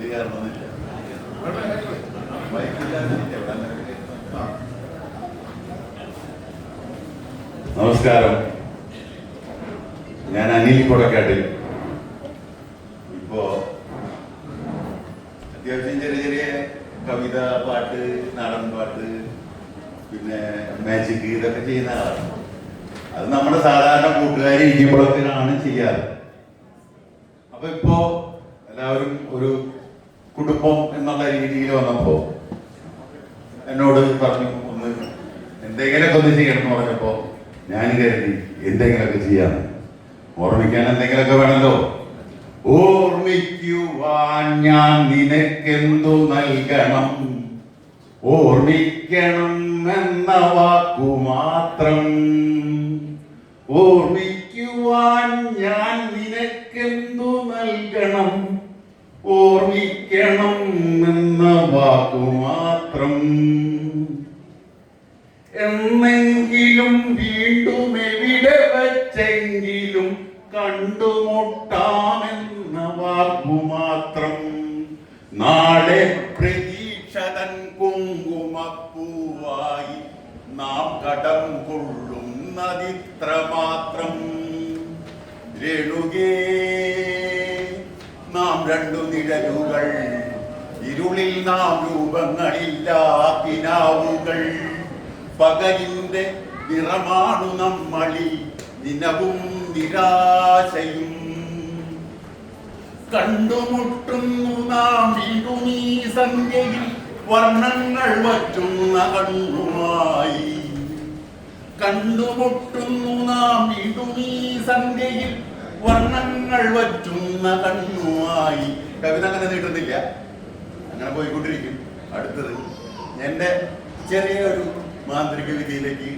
കയറണമെന്നില്ല. നമസ്കാരം, ഞാൻ അനിൽ കൊടക്കാട്ടിൽ. ഇപ്പോ അത്യാവശ്യം ചെറിയ ചെറിയ കവിത, പാട്ട്, നാടൻ പാട്ട്, പിന്നെ മാജിക്, ഇതൊക്കെ ചെയ്യുന്ന ആളാണ്. അത് നമ്മുടെ സാധാരണ കൂട്ടുകാരി ഇരിക്കുമ്പോഴൊക്കെയാണ് ചെയ്യാറ്. അപ്പൊ ഇപ്പോ എല്ലാവരും ഒരു കുടുംബം എന്നുള്ള രീതിയിൽ വന്നപ്പോ എന്നോട് പറഞ്ഞു, ഒന്ന് എന്തെങ്കിലുമൊക്കെ ഒന്ന് ചെയ്യണം എന്ന് പറഞ്ഞപ്പോ ഞാൻ കരുതി എന്തെങ്കിലുമൊക്കെ ചെയ്യാം. ഓർമ്മിക്കാൻ എന്തെങ്കിലുമൊക്കെ വേണമല്ലോ. ഓർമ്മിക്കുവാൻ ഞാൻ നിനക്കെന്തു നൽകണം, ഓർമ്മിക്കണം എന്ന വാക്കു മാത്രം. ഓർമ്മിക്കുവാൻ ഞാൻ നിനക്കെന്തു നൽകണം, ഓർമ്മിക്കണം എന്ന വാക്കു മാത്രം. എന്നെങ്കിലും വീണ്ടും എവിടെ വച്ചെങ്കിലും കണ്ടുമുട്ടാമെന്ന വാക്കു മാത്രം. നാളെ പ്രതീക്ഷതൻ കുങ്കുമപ്പൂവായി നാം കടം കൊള്ളുന്നതിത്ര മാത്രം. രേണുകേ, നാം രണ്ടു നിഴലുകൾ, ഇരുളിൽ നാം രൂപങ്ങളില്ലാ കിനാവുകൾ. പകലിന്റെ നിറമാണു നമ്മളിൽ ദിനവും നിരാശയും. കണ്ടുമുട്ടുന്നു നാം വീണ്ടും ഈ സന്ധ്യയിൽ വർണ്ണങ്ങൾ വറ്റുന്ന കണ്ണുമായി. കണ്ടുമുട്ടുന്നു നാം വീണ്ടും ഈ സന്ധ്യയിൽ വർണ്ണങ്ങൾ വറ്റുന്ന കണ്ണുമായി. കവിത അങ്ങനെ നീട്ടുന്നില്ല, അങ്ങനെ പോയിക്കൊണ്ടിരിക്കും. അടുത്തത് എന്റെ ചെറിയൊരു മാന്ത്രിക വിധിയിലേക്ക്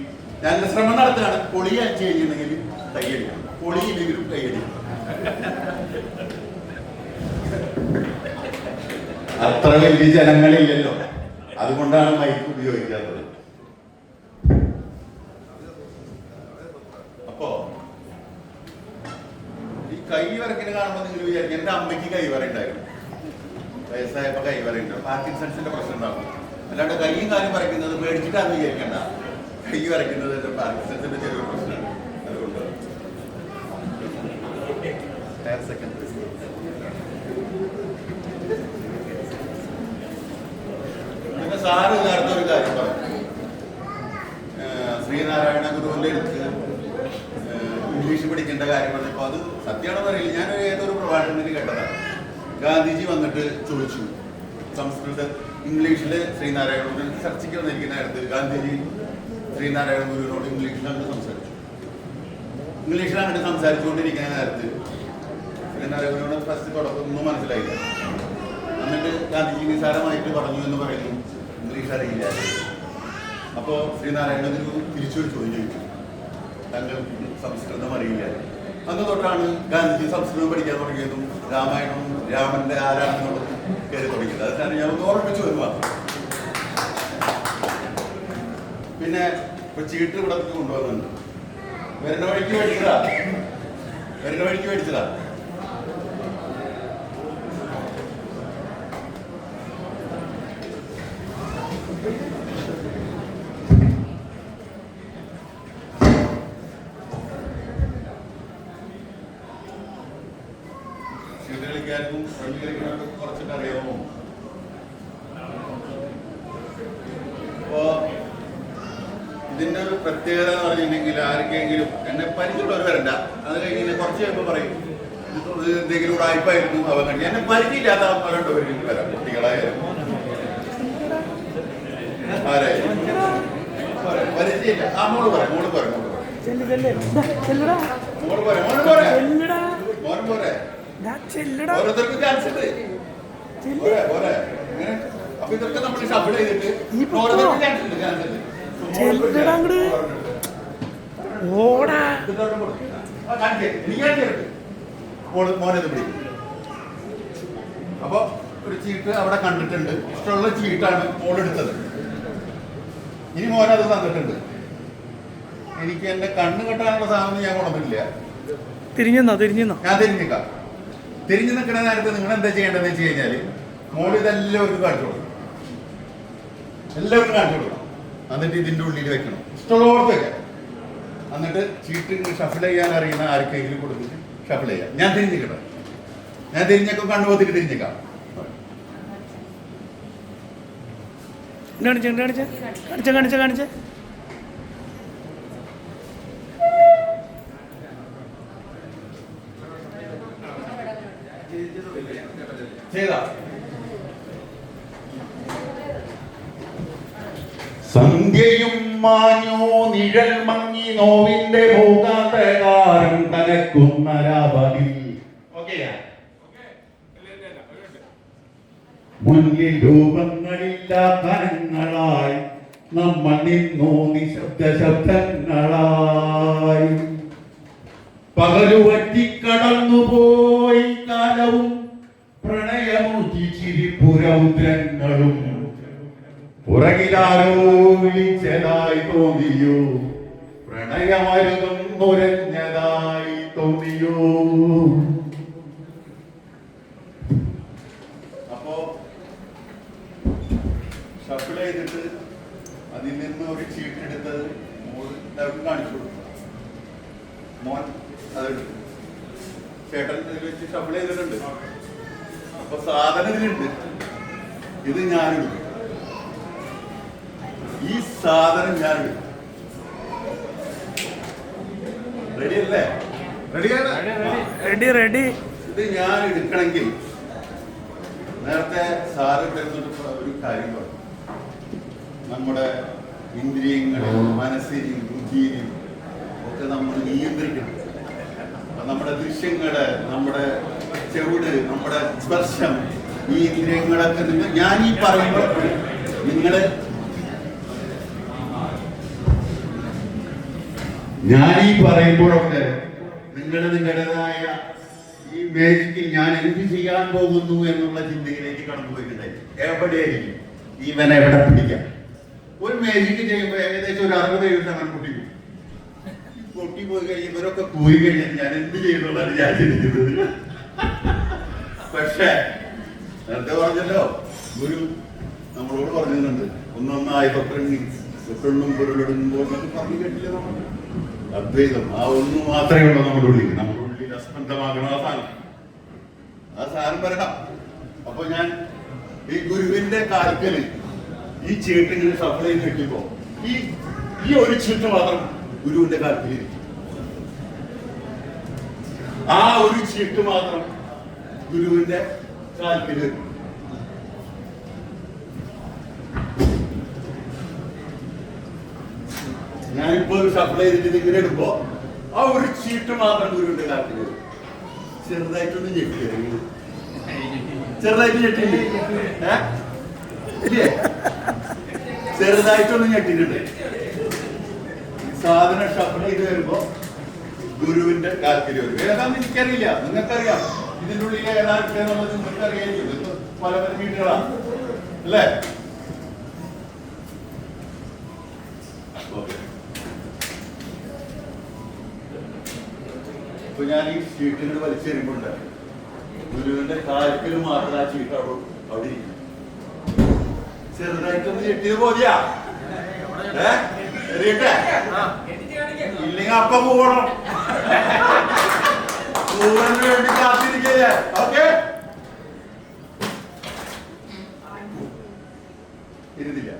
ഞാൻ ശ്രമം നടത്തുകയാണ്. പൊളിയാൻ ചെയ്യുന്നെങ്കിൽ കൈയടിക്കണം, പൊളിയില്ലെങ്കിലും കൈയടിക്കണം. അത്ര വലിയ ജനങ്ങളില്ലല്ലോ, അതുകൊണ്ടാണ് മൈക്ക് ഉപയോഗിക്കാത്തത്. അപ്പോ ഈ കൈവരക്കിന് കാണുമ്പോൾ നിങ്ങൾ വിചാരിക്കും എന്റെ അമ്മയ്ക്ക് കൈവരണ്ടായിരുന്നു, വയസ്സായപ്പോ കൈവരയുണ്ടാവും. പാർക്കിൻസൺസിന്റെ പ്രശ്നം ഉണ്ടാവും. അല്ലാണ്ട് കൈയും കാലും വരയ്ക്കുന്നത് പേടിച്ചിട്ടാന്ന് വിചാരിക്കണ്ട. കൈ വരയ്ക്കുന്നത് പാർക്കിൻസൺസിന്റെ ചെറിയൊരു പ്രശ്നമാണ്. അതുകൊണ്ട് പിന്നെ സാറ് നേരത്തെ ഒരു കാര്യം പറഞ്ഞു, ശ്രീനാരായണ ഗുരുവിന്റെ അടുത്ത് ഇംഗ്ലീഷ് പഠിക്കേണ്ട കാര്യം പറഞ്ഞപ്പോൾ അത് സത്യമാണെന്ന് അറിയില്ല. ഞാൻ ഏതൊരു പ്രഭാഷണത്തിൽ കേട്ടതാണ്. ഗാന്ധിജി വന്നിട്ട് ചോദിച്ചു സംസ്കൃത ഇംഗ്ലീഷില് ശ്രീനാരായണ ഗുരു ചർച്ചയ്ക്ക് വന്നിരിക്കുന്ന നേരത്ത് ഗാന്ധിജി ശ്രീനാരായണ ഗുരുവിനോട് ഇംഗ്ലീഷിലാണ് സംസാരിച്ചു. ഇംഗ്ലീഷിലാണ് സംസാരിച്ചുകൊണ്ടിരിക്കുന്ന നേരത്ത് ശ്രീനാരായണ ഗുരുവിനോട് ഫസ്റ്റ് തുടക്കമൊന്നും മനസ്സിലായില്ല. എന്നിട്ട് ഗാന്ധിജി നിസാരമായിട്ട് പറഞ്ഞു എന്ന് പറയുന്നു, ഇംഗ്ലീഷ് അറിയില്ല. അപ്പോ ശ്രീനാരായണ ഗുരു തിരിച്ചൊരു ചോദ്യം ചോദിച്ചു, താങ്കൾ സംസ്കൃതം അറിയില്ല. അന്ന് തൊട്ടാണ് ഗാന്ധിജി സംസ്കൃതം പഠിക്കാൻ തുടങ്ങിയതും രാമായണവും രാമന്റെ ആരാധനകളും കയറി തുടങ്ങിയത്. അതാണ് ഞാൻ ഒന്ന് ഓർമ്മിച്ചു എന്ന് മാത്രം. പിന്നെ ഇപ്പൊ ചീട്ട് ഇവിടെ കൊണ്ടുവന്നുണ്ട്. വരുന്ന വഴിക്ക് മേടിച്ചതാ, വരുന്ന വഴിക്ക് മേടിച്ചതാ. കളിക്കാർക്കും കളിക്കാർക്കും കുറച്ചൊക്കെ അറിയാമോ? അപ്പോ ഇതിന്റെ ഒരു പ്രത്യേകത എന്ന് പറഞ്ഞിട്ടുണ്ടെങ്കിൽ ആർക്കെങ്കിലും എന്നെ പരിചയമുള്ളവർ വരണ്ട. അത് കഴിഞ്ഞ് കുറച്ച് കഴിയുമ്പോൾ പറയും എന്തെങ്കിലും ഉടായ്പായിരുന്നു അവൻ കണ്ടി. എന്നെ പരിചയമില്ലാത്ത രണ്ടുപേരും വരാം, കുട്ടികളായാലും ആരായാലും പരിചയമില്ല. ആ മോള് പറയാം, മോള് പറയാം, മോള് പറയാം, മോള് പറയാം, മോള് പറയാം, മോനും പോരെ. ഓരോരുത്തർക്കും ചാൻസ് ഉണ്ട്. അപ്പൊ ഇതൊക്കെ നമ്മൾ ഷഫിൾ ചെയ്തിട്ട് ഓരോരുത്തർക്കും ചാൻസ് ഉണ്ട്. ചാൻസ് ഉണ്ട്. മോനത് പിടിക്കും. അപ്പൊ ഒരു ചീട്ട് അവിടെ കണ്ടിട്ടുണ്ട്, ഇഷ്ടമുള്ള ചീട്ടാണ് മോളെടുത്തത്. ഇനി മോനത് തന്നിട്ടുണ്ട്. എനിക്ക് എന്റെ കണ്ണ് കെട്ടാനുള്ള സാധനം ഞാൻ കൊണ്ടുവന്നില്ല. തിരിഞ്ഞെന്നോ ഞാൻ തിരിഞ്ഞിക്കാം. തിരിഞ്ഞു നിൽക്കുന്ന നേരത്തെ നിങ്ങൾ എന്താ ചെയ്യേണ്ടതെന്ന് വെച്ച് കഴിഞ്ഞാൽ മോൾ ഇതെല്ലാവർക്കും കാണിച്ചു കൊടുക്കണം, എല്ലാവർക്കും കാണിച്ചു കൊടുക്കണം. എന്നിട്ട് ഇതിൻ്റെ ഉള്ളിൽ വെക്കണം, ഇഷ്ടമുള്ളവർക്ക് വെക്കാം. എന്നിട്ട് ചീട്ട് ഷഫിൾ ചെയ്യാൻ അറിയുന്ന ആർക്കെങ്കിലും കൊടുത്തിട്ട് ഷഫിൾ ചെയ്യാം. ഞാൻ തിരിഞ്ഞിക്കട്ടെ, ഞാൻ തിരിഞ്ഞേക്കും, കണ്ണുപോത്തിട്ട് തിരിഞ്ഞേക്കാം. കാണിച്ച സന്ധ്യയും മാഞ്ഞോ നിഴൽ മങ്ങി നോവിന്റെ ഭൂകാന്തകാരം കനക്കുന്ന രാപതിൽ മുന്നിൽ രൂപങ്ങളില്ല കനങ്ങളായി നമ്മൾ നിന്നോ ശബ്ദങ്ങളായി. പകലുവറ്റി കടന്നുപോയി കാലവും പ്രണയമൂറ്റി ചിരിപ്പുരൗദ്രങ്ങളും. പുറകിലാരോ വിളിച്ചതായി തോന്നിയോ, പ്രണയമരുതും നുരഞ്ഞതായി തോന്നിയോ. അപ്പോ ഷഫിൾ ചെയ്തിട്ട് അതിൽ നിന്ന് ഒരു ചീട്ടെടുത്തത് എല്ലാവർക്കും കാണിച്ചു കൊടുക്കും. മോൻ അതെടുക്കും, ചേട്ടൻ ഇതിൽ വെച്ച് ഷഫിൾ ചെയ്തിട്ടുണ്ട്. അപ്പൊ സാധനം ഇതിലുണ്ട്, ഇത് ഞാനെടുക്കും, ഈ സാധനം ഞാനെടുക്കും. റെഡി അല്ലേ? റെഡി. ഇത് ഞാൻ എടുക്കണമെങ്കിൽ നേരത്തെ സാറ് ഒരു കാര്യം പറഞ്ഞു, നമ്മുടെ ഇന്ദ്രിയങ്ങളും മനസ്സിനെയും ബുദ്ധിയെയും ഒക്കെ നമ്മൾ നിയന്ത്രിക്കണം. നമ്മുടെ ദൃശ്യങ്ങള്, നമ്മുടെ ചെവിട്, നമ്മുടെ സ്പർശം, ഈ ഇന്ദ്രിയങ്ങളൊക്കെ ഞാൻ ഈ പറയുമ്പോൾ നിങ്ങള് പറയുമ്പോഴൊക്കെ നിങ്ങൾ നിങ്ങളുടേതായ ഈ മാജിക്കിൽ ഞാൻ എന്ത് ചെയ്യാൻ പോകുന്നു എന്നുള്ള ചിന്തയിലേക്ക് കടന്നുപോയിട്ടുണ്ടായിരിക്കും. എവിടെയായിരിക്കും ഇവനെ എവിടെ പിടിക്കാം. ഒരു മാജിക്ക് ചെയ്യുമ്പോൾ ഏകദേശം ഒരു 60-70 പൊട്ടിപ്പോയി കഴിഞ്ഞ് ഇവരൊക്കെ പോയി കഴിഞ്ഞാൽ ഞാൻ എന്ത് ചെയ്യുന്നുള്ളതാണ് ഞാൻ ചിന്തിക്കുന്നത്. പക്ഷേ നേരത്തെ പറഞ്ഞല്ലോ, ഗുരു നമ്മളോട് പറഞ്ഞിട്ടുണ്ട്, ഒന്നൊന്നായി തൊട്ടെണ്ണും പൊരുളിടുമ്പോൾ പറഞ്ഞു കേട്ടില്ല. നമ്മൾ അദ്വൈതം ആ ഒന്ന് മാത്രമേ ഉള്ളൂ നമ്മുടെ ഉള്ളിൽ. നമ്മുടെ ഉള്ളിൽ അസ്പന്ദമാകണം ആ സാധനം വരണം. അപ്പൊ ഞാൻ ഈ ഗുരുവിന്റെ കാൽക്കല് ഈ ചീട്ടിങ്ങനെ ഷഫിൾ ചെയ്ത് കിട്ടിയപ്പോ ഈ ഒരു ചീട്ട് മാത്രം ഗുരുവിന്റെ കാൽക്കലിരിക്കും. ആ ഒരു ചീട്ട് മാത്രം ഗുരുവിന്റെ കാൽക്കല്. ഞാനിപ്പോ ഒരു സപ്ലൈ ചെയ്തിട്ട് ഇങ്ങനെ എടുപ്പോ ആ ഒരു ചീട്ട് മാത്രം ഗുരുവിന്റെ കാലത്തിൽ ചെറുതായിട്ടൊന്ന് ഞെട്ടില്ല, ചെറുതായിട്ട് ഞെട്ടില്ലേ? ചെറുതായിട്ടൊന്ന് ഞെട്ടിട്ടുണ്ട്. സാധനം ഷഫിൾ ചെയ്ത് വരുമ്പോ ഗുരുവിന്റെ കാൽക്കല് വരും. ഏതാന്ന് എനിക്കറിയില്ല, നിങ്ങൾക്കറിയാം. ഇതിന്റെ ഉള്ളിൽ ഏതാണെന്നുള്ളത് നിങ്ങൾക്ക് അറിയായിരിക്കും. പല പല വീടുകളാണ് അല്ലേ? ഇപ്പൊ ഞാൻ ഈ ചീട്ടിനോട് വലിച്ചെറിയുമ്പോണ്ട് ഗുരുവിന്റെ കാൽക്കല് മാത്രം ആ ചീട്ട് അവിടെ ഇരിക്കും. ചെറുതായിട്ടൊന്ന് ഞെട്ടിയത് പോലെയാ. ഇല്ലെങ്കിൽ അപ്പം പോകണം, പോകാൻ വേണ്ടി കാത്തിരിക്കേ. ഓക്കെ, ഇരുന്നില്ല.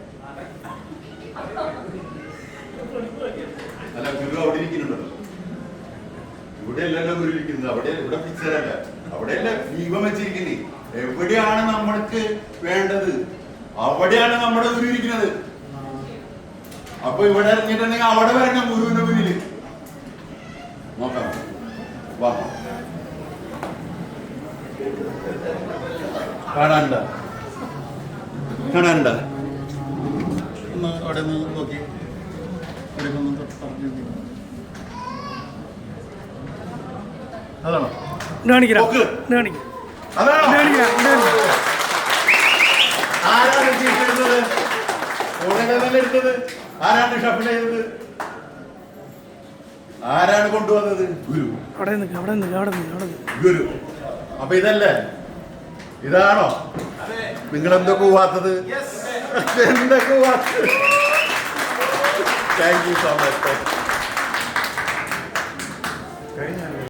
അല്ല, ഗുരു അവിടെ ഇരിക്കുന്നുണ്ടല്ലോ. ഇവിടെ അല്ലല്ലോ ഗുരു ഇരിക്കുന്നത്, അവിടെ ഇവിടെ പിക്ചറല്ല, അവിടെയല്ല ദീപം വെച്ചിരിക്കുന്നേ. എവിടെയാണ് നമ്മൾക്ക് വേണ്ടത് അവിടെയാണ് നമ്മുടെ ഗുരു ഇരിക്കുന്നത്. അപ്പൊ ഇവിടെ ഇറങ്ങിയിട്ടുണ്ടെങ്കിൽ അവിടെ വരണം ഗുരുവിന്റെ മുന്നില്. നോക്കാം, വാ. കാണാനുണ്ട കാണാനുണ്ട ഒന്ന് അവിടെ നിന്ന് നോക്കി. അതാണോ? ആരാണ് എടുത്തത്? ആരാണ് ഷഫിൾ ചെയ്തത്? ആരാണ് കൊണ്ടുവന്നത്? ഗുരു. ഗുരു. അപ്പൊ ഇതല്ലേ ഇതാണോ നിങ്ങളെന്താ കൂവാത്തത്? എന്താ കൂവാത്തത്? Thank you so much.